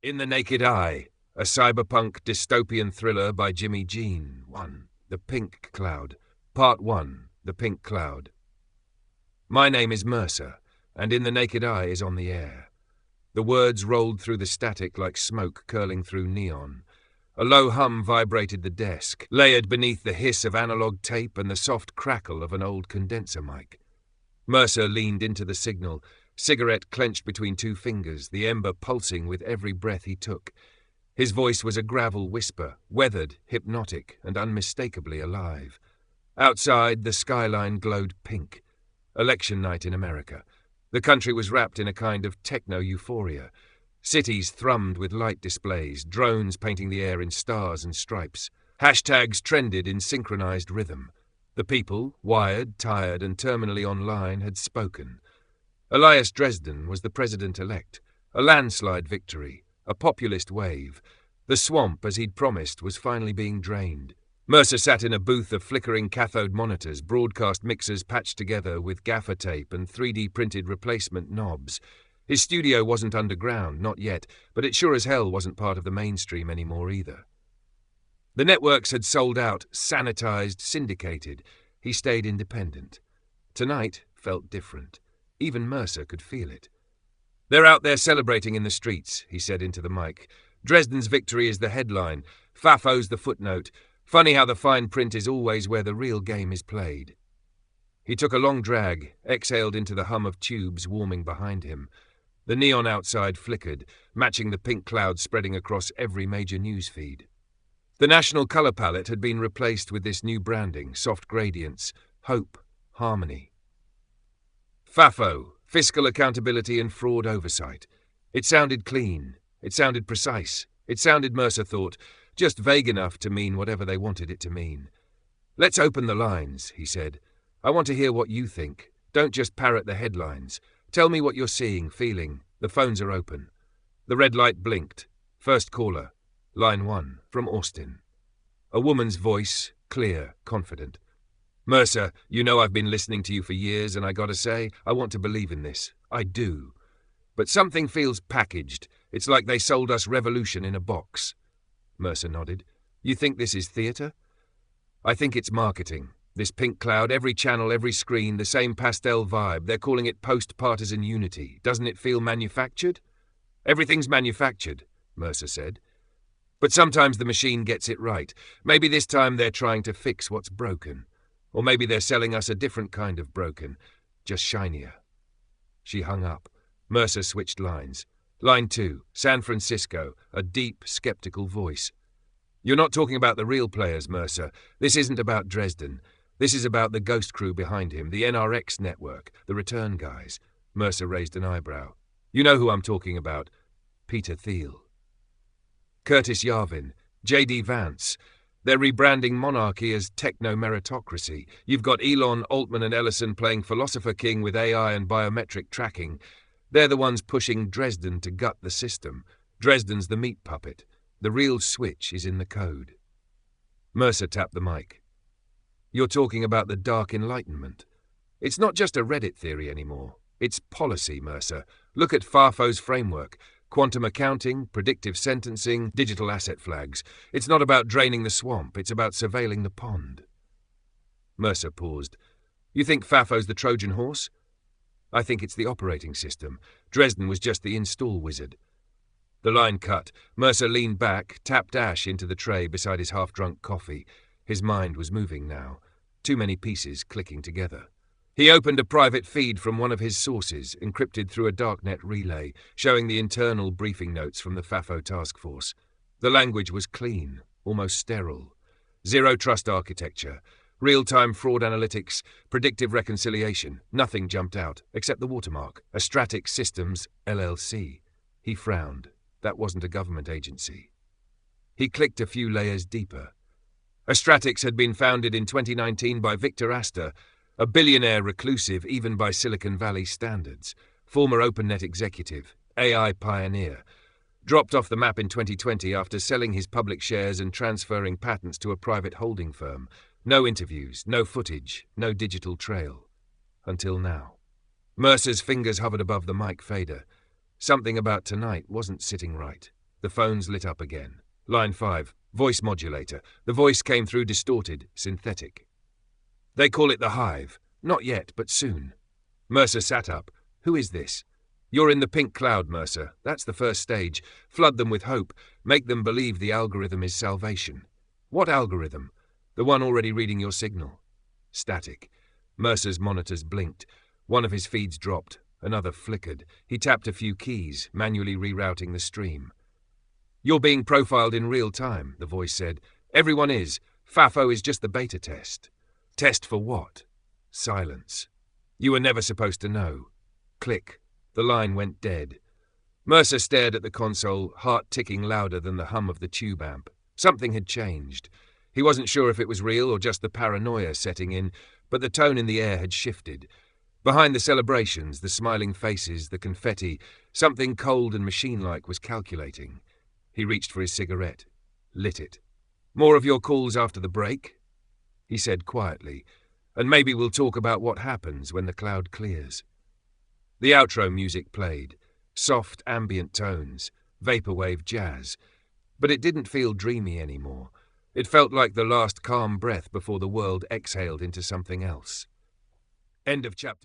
In the Naked Eye, a cyberpunk dystopian thriller by Jimmy Jean. 1. The Pink Cloud. Part 1. The Pink Cloud. My name is Mercer, and In the Naked Eye is on the air. The words rolled through the static like smoke curling through neon. A low hum vibrated the desk, layered beneath the hiss of analog tape and the soft crackle of an old condenser mic. Mercer leaned into the signal, cigarette clenched between two fingers, the ember pulsing with every breath he took. His voice was a gravel whisper, weathered, hypnotic, and unmistakably alive. Outside, the skyline glowed pink. Election night in America. The country was wrapped in a kind of techno-euphoria. Cities thrummed with light displays, drones painting the air in stars and stripes. Hashtags trended in synchronized rhythm. The people, wired, tired, and terminally online, had spoken. Elias Dresden was the president-elect. A landslide victory. A populist wave. The swamp, as he'd promised, was finally being drained. Mercer sat in a booth of flickering cathode monitors, broadcast mixers patched together with gaffer tape and 3D-printed replacement knobs. His studio wasn't underground, not yet, but it sure as hell wasn't part of the mainstream anymore either. The networks had sold out, sanitized, syndicated. He stayed independent. Tonight felt different. Even Mercer could feel it. "They're out there celebrating in the streets," he said into the mic. "Dresden's victory is the headline. Fafo's the footnote. Funny how the fine print is always where the real game is played." He took a long drag, exhaled into the hum of tubes warming behind him. The neon outside flickered, matching the pink cloud spreading across every major news feed. The national color palette had been replaced with this new branding, soft gradients, hope, harmony. FAFO, fiscal accountability and fraud oversight. It sounded clean. It sounded precise. It sounded, Mercer thought, just vague enough to mean whatever they wanted it to mean. "Let's open the lines," he said. "I want to hear what you think. Don't just parrot the headlines. Tell me what you're seeing, feeling. The phones are open." The red light blinked. First caller. Line 1, from Austin. A woman's voice, clear, confident. "Mercer, you know I've been listening to you for years, and I gotta say, I want to believe in this. I do. But something feels packaged. It's like they sold us revolution in a box." Mercer nodded. "You think this is theatre?" "I think it's marketing. This pink cloud, every channel, every screen, the same pastel vibe. They're calling it post-partisan unity. Doesn't it feel manufactured?" "Everything's manufactured," Mercer said. "But sometimes the machine gets it right. Maybe this time they're trying to fix what's broken. Or maybe they're selling us a different kind of broken, just shinier." She hung up. Mercer switched lines. Line 2, San Francisco, a deep, skeptical voice. "You're not talking about the real players, Mercer. This isn't about Dresden. This is about the ghost crew behind him, the NRX network, the return guys." Mercer raised an eyebrow. "You know who I'm talking about. Peter Thiel. Curtis Yarvin, J.D. Vance. They're rebranding monarchy as techno-meritocracy. You've got Elon, Altman and Ellison playing philosopher king with AI and biometric tracking. They're the ones pushing Dresden to gut the system. Dresden's the meat puppet. The real switch is in the code." Mercer tapped the mic. "You're talking about the Dark Enlightenment. It's not just a Reddit theory anymore. It's policy, Mercer. Look at Fafo's framework. Quantum accounting, predictive sentencing, digital asset flags. It's not about draining the swamp, it's about surveilling the pond." Mercer paused. "You think Fafo's the Trojan horse?" "I think it's the operating system. Dresden was just the install wizard." The line cut. Mercer leaned back, tapped ash into the tray beside his half-drunk coffee. His mind was moving now. Too many pieces clicking together. He opened a private feed from one of his sources, encrypted through a darknet relay, showing the internal briefing notes from the Fafo task force. The language was clean, almost sterile. Zero-trust architecture, real-time fraud analytics, predictive reconciliation. Nothing jumped out, except the watermark, Astratic Systems, LLC. He frowned. That wasn't a government agency. He clicked a few layers deeper. Astratics had been founded in 2019 by Victor Astor, a billionaire reclusive even by Silicon Valley standards, former OpenNet executive, AI pioneer, dropped off the map in 2020 after selling his public shares and transferring patents to a private holding firm. No interviews, no footage, no digital trail. Until now. Mercer's fingers hovered above the mic fader. Something about tonight wasn't sitting right. The phones lit up again. Line 5, voice modulator. The voice came through distorted, synthetic. They call it the Hive. Not yet, but soon. Mercer sat up. Who is this? You're in the pink cloud, Mercer. That's the first stage. Flood them with hope. Make them believe the algorithm is salvation. What algorithm? The one already reading your signal. Static. Mercer's monitors blinked. One of his feeds dropped. Another flickered. He tapped a few keys, manually rerouting the stream. You're being profiled in real time, the voice said. Everyone is. FAFO is just the beta test. Test for what? Silence. You were never supposed to know. Click. The line went dead. Mercer stared at the console, heart ticking louder than the hum of the tube amp. Something had changed. He wasn't sure if it was real or just the paranoia setting in, but the tone in the air had shifted. Behind the celebrations, the smiling faces, the confetti, something cold and machine-like was calculating. He reached for his cigarette, lit it. More of your calls after the break? He said quietly, and maybe we'll talk about what happens when the cloud clears. The outro music played, soft ambient tones, vaporwave jazz, but it didn't feel dreamy anymore. It felt like the last calm breath before the world exhaled into something else. End of chapter.